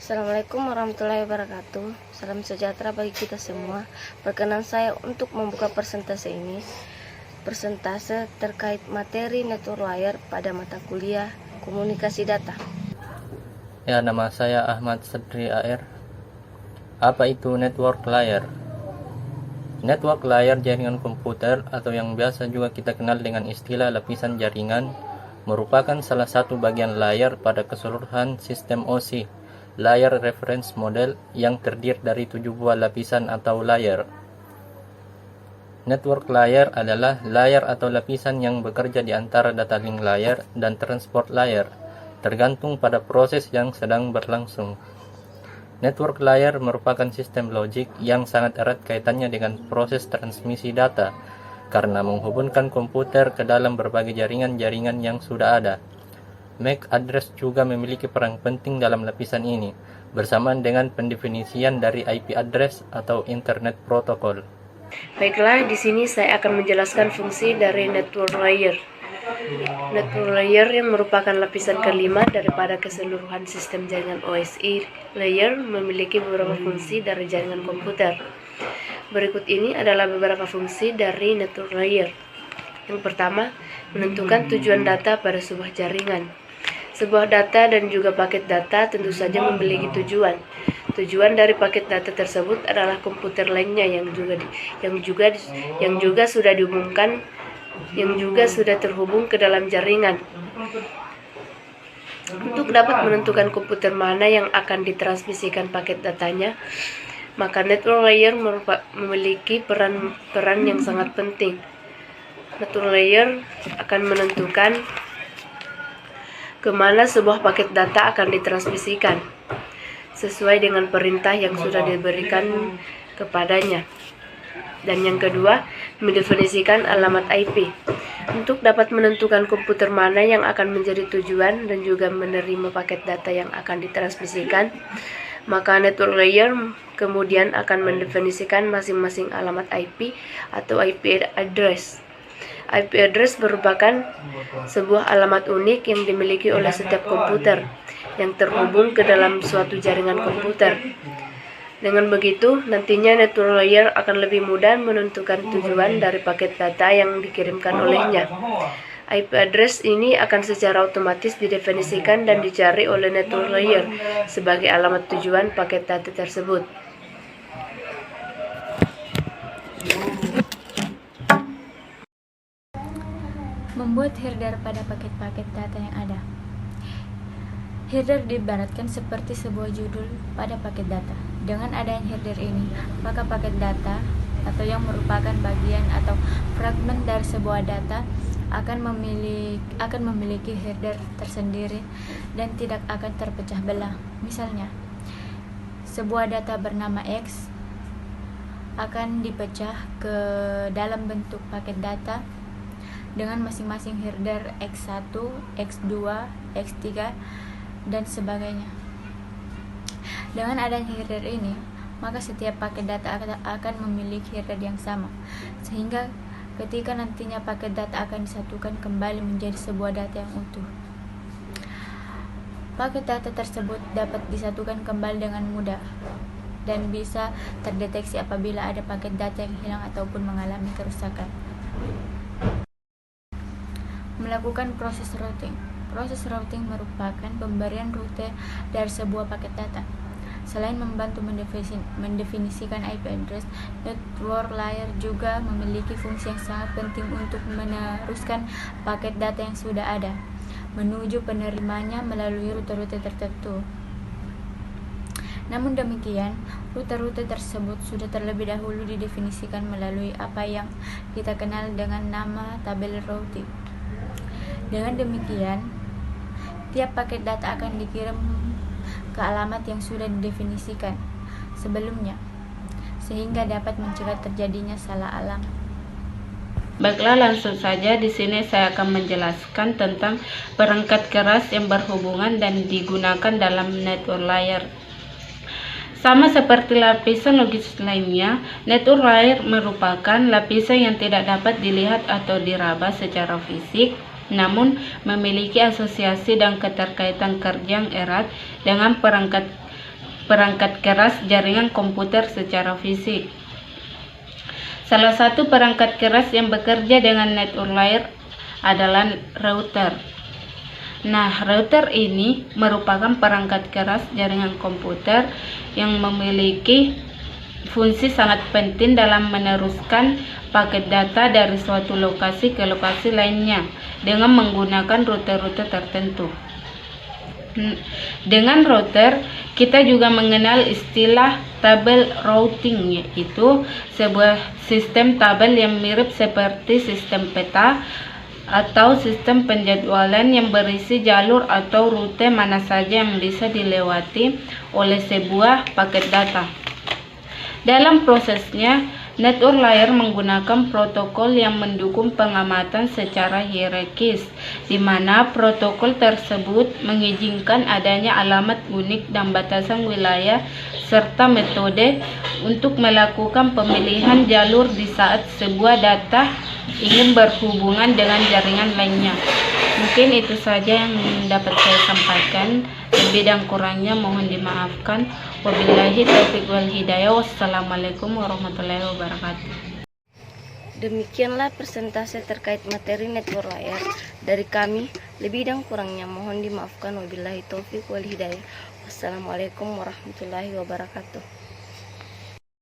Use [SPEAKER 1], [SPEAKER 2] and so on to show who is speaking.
[SPEAKER 1] Assalamualaikum warahmatullahi wabarakatuh. Salam sejahtera bagi kita semua. Perkenan saya untuk membuka presentase ini. Presentase terkait materi network layer pada mata kuliah komunikasi data.
[SPEAKER 2] Ya, nama saya Ahmad Sadri AR. Apa itu network layer? Network layer jaringan komputer atau yang biasa juga kita kenal dengan istilah lapisan jaringan merupakan salah satu bagian layar pada keseluruhan sistem OSI. Layer reference model yang terdiri dari 7 buah lapisan atau layer. Network layer adalah layer atau lapisan yang bekerja di antara data link layer dan transport layer, tergantung pada proses yang sedang berlangsung. Network layer merupakan sistem logik yang sangat erat kaitannya dengan proses transmisi data, karena menghubungkan komputer ke dalam berbagai jaringan-jaringan yang sudah ada. MAC address juga memiliki peran penting dalam lapisan ini, bersamaan dengan pendefinisian dari IP address atau Internet Protocol.
[SPEAKER 1] Baiklah, di sini saya akan menjelaskan fungsi dari network layer. Network layer yang merupakan lapisan kelima daripada keseluruhan sistem jaringan OSI layer memiliki beberapa fungsi dari jaringan komputer. Berikut ini adalah beberapa fungsi dari network layer. Yang pertama, menentukan tujuan data pada sebuah jaringan. Sebuah data dan juga paket data tentu saja memiliki tujuan. Tujuan dari paket data tersebut adalah komputer lainnya yang juga sudah diumumkan, yang juga sudah terhubung ke dalam jaringan. Untuk dapat menentukan komputer mana yang akan ditransmisikan paket datanya, maka network layer memiliki peran yang sangat penting. Network layer akan menentukan kemana sebuah paket data akan ditransmisikan sesuai dengan perintah yang sudah diberikan kepadanya. Dan yang kedua, mendefinisikan alamat IP. Untuk dapat menentukan komputer mana yang akan menjadi tujuan dan juga menerima paket data yang akan ditransmisikan, maka network layer kemudian akan mendefinisikan masing-masing alamat IP atau IP address. IP address merupakan sebuah alamat unik yang dimiliki oleh setiap komputer yang terhubung ke dalam suatu jaringan komputer. Dengan begitu, nantinya network layer akan lebih mudah menentukan tujuan dari paket data yang dikirimkan olehnya. IP address ini akan secara otomatis didefinisikan dan dicari oleh network layer sebagai alamat tujuan paket data tersebut.
[SPEAKER 3] Membuat header pada paket-paket data yang ada. Header diibaratkan seperti sebuah judul pada paket data. Dengan adanya header ini, maka paket data atau yang merupakan bagian atau fragmen dari sebuah data akan memiliki header tersendiri dan tidak akan terpecah belah. Misalnya, sebuah data bernama X akan dipecah ke dalam bentuk paket data dengan masing-masing header X1, X2, X3, dan sebagainya. Dengan adanya header ini, maka setiap paket data akan memiliki header yang sama, sehingga ketika nantinya paket data akan disatukan kembali menjadi sebuah data yang utuh. Paket data tersebut dapat disatukan kembali dengan mudah dan bisa terdeteksi apabila ada paket data yang hilang ataupun mengalami kerusakan. Melakukan proses routing. Proses routing merupakan pemberian rute dari sebuah paket data. Selain membantu mendefinisikan IP address, network layer juga memiliki fungsi yang sangat penting untuk meneruskan paket data yang sudah ada menuju penerimanya melalui rute-rute tertentu. Namun demikian, rute-rute tersebut sudah terlebih dahulu didefinisikan melalui apa yang kita kenal dengan nama tabel routing. Dengan demikian, tiap paket data akan dikirim ke alamat yang sudah didefinisikan sebelumnya, sehingga dapat mencegah terjadinya salah alamat.
[SPEAKER 4] Baiklah, langsung saja di sini saya akan menjelaskan tentang perangkat keras yang berhubungan dan digunakan dalam network layer. Sama seperti lapisan logis lainnya, network layer merupakan lapisan yang tidak dapat dilihat atau diraba secara fisik, namun memiliki asosiasi dan keterkaitan kerja yang erat dengan perangkat perangkat keras jaringan komputer secara fisik. Salah satu perangkat keras yang bekerja dengan network layer adalah router. Nah, router ini merupakan perangkat keras jaringan komputer yang memiliki fungsi sangat penting dalam meneruskan paket data dari suatu lokasi ke lokasi lainnya dengan menggunakan rute-rute tertentu. Dengan router, kita juga mengenal istilah tabel routing, yaitu sebuah sistem tabel yang mirip seperti sistem peta atau sistem penjadwalan yang berisi jalur atau rute mana saja yang bisa dilewati oleh sebuah paket data. Dalam prosesnya, network layer menggunakan protokol yang mendukung pengamatan secara hierarkis, di mana protokol tersebut mengizinkan adanya alamat unik dan batasan wilayah serta metode untuk melakukan pemilihan jalur di saat sebuah data ingin berhubungan dengan jaringan lainnya. Mungkin itu saja yang dapat saya sampaikan. Lebih dan kurangnya mohon dimaafkan. Wabillahi taufiq wal hidayah. Wassalamualaikum warahmatullahi wabarakatuh.
[SPEAKER 1] Demikianlah presentasi terkait materi network layer dari kami. Lebih dan kurangnya mohon dimaafkan. Wabillahi taufiq wal hidayah. Wassalamualaikum warahmatullahi wabarakatuh.